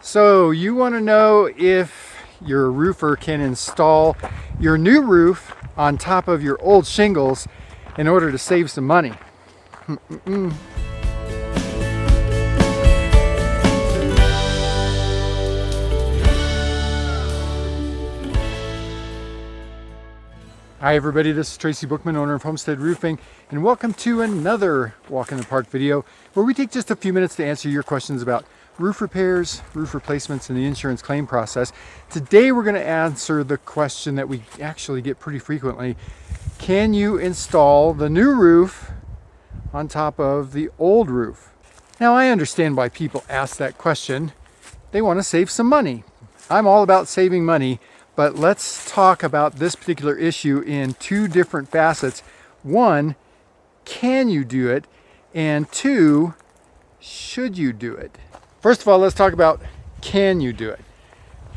So you want to know if your roofer can install your new roof on top of your old shingles in order to save some money. Hi everybody, this is Tracy Bookman, owner of Homestead Roofing, and welcome to another Walk in the Park video where we take just a few minutes to answer your questions about roof repairs, roof replacements, and the insurance claim process. Today we're going to answer the question that we actually get pretty frequently. Can you install the new roof on top of the old roof? Now I understand why people ask that question. They want to save some money. I'm all about saving money. But let's talk about this particular issue in two different facets. One, can you do it? And two, should you do it? First of all, let's talk about can you do it?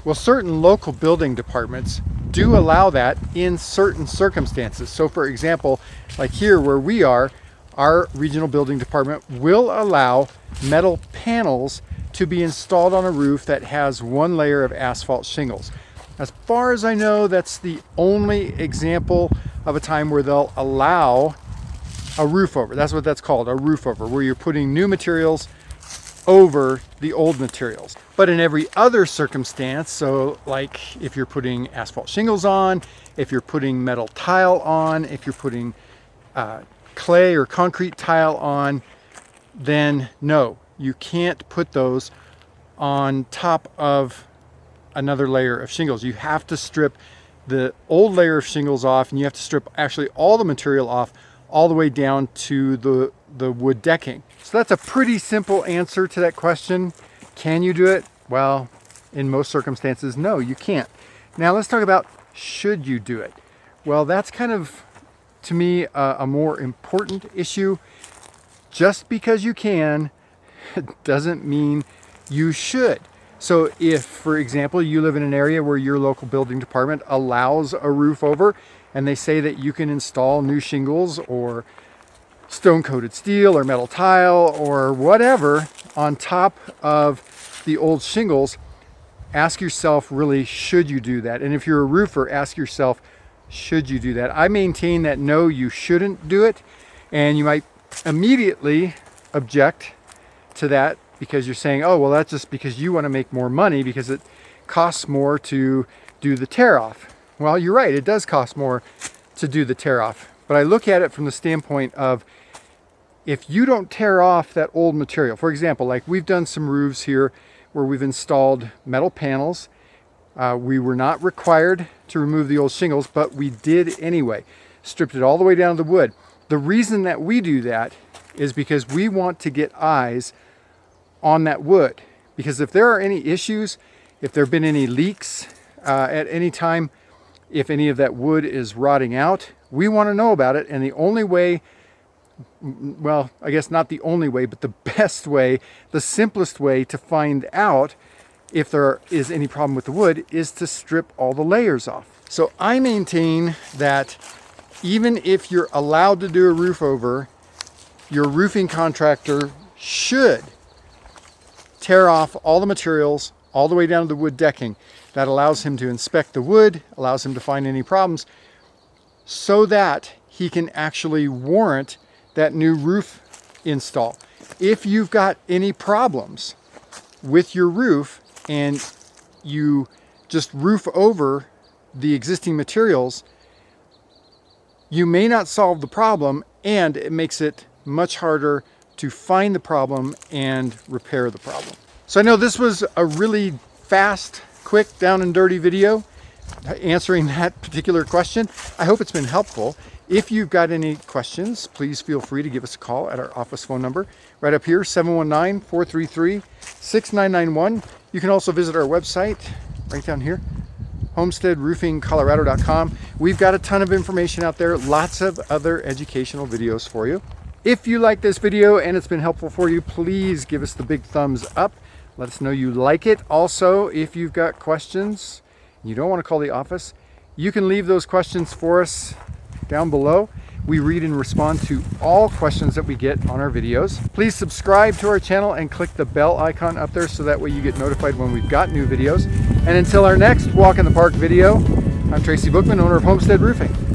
Well, certain local building departments do allow that in certain circumstances. So for example, like here where we are, our regional building department will allow metal panels to be installed on a roof that has one layer of asphalt shingles. As far as I know, that's the only example of a time where they'll allow a roof over. That's what that's called, a roof over, where you're putting new materials over the old materials. But in every other circumstance, so like if you're putting asphalt shingles on, if you're putting metal tile on, if you're putting clay or concrete tile on, then no, you can't put those on top of another layer of shingles. You have to strip the old layer of shingles off, and you have to strip actually all the material off all the way down to the wood decking. So that's a pretty simple answer to that question. Can you do it? Well, in most circumstances, no, you can't. Now let's talk about should you do it? Well, that's kind of, to me, a more important issue. Just because you can doesn't mean you should. So if, for example, you live in an area where your local building department allows a roof over and they say that you can install new shingles or stone-coated steel or metal tile or whatever on top of the old shingles, ask yourself, really, should you do that? And if you're a roofer, ask yourself, should you do that? I maintain that no, you shouldn't do it. And you might immediately object to that, because you're saying, oh, well, that's just because you want to make more money because it costs more to do the tear off. Well, you're right, it does cost more to do the tear off. But I look at it from the standpoint of, if you don't tear off that old material, for example, like we've done some roofs here where we've installed metal panels. We were not required to remove the old shingles, but we did anyway. Stripped it all the way down to the wood. The reason that we do that is because we want to get eyes on that wood, because if there are any issues, if there have been any leaks at any time, if any of that wood is rotting out, we want to know about it. And the only way, well, I guess not the only way, but the best way, the simplest way to find out if there is any problem with the wood is to strip all the layers off. So I maintain that even if you're allowed to do a roof over, your roofing contractor should tear off all the materials all the way down to the wood decking. That allows him to inspect the wood, allows him to find any problems, so that he can actually warrant that new roof install. If you've got any problems with your roof and you just roof over the existing materials, you may not solve the problem, and it makes it much harder to find the problem and repair the problem. So I know this was a really fast, quick, down and dirty video answering that particular question. I hope it's been helpful. If you've got any questions, please feel free to give us a call at our office phone number right up here, 719-433-6991. You can also visit our website right down here, homesteadroofingcolorado.com. We've got a ton of information out there, lots of other educational videos for you. If you like this video and it's been helpful for you, please give us the big thumbs up. Let us know you like it. Also, if you've got questions and you don't want to call the office, you can leave those questions for us down below. We read and respond to all questions that we get on our videos. Please subscribe to our channel and click the bell icon up there so that way you get notified when we've got new videos. And until our next Walk in the Park video, I'm Tracy Bookman, owner of Homestead Roofing.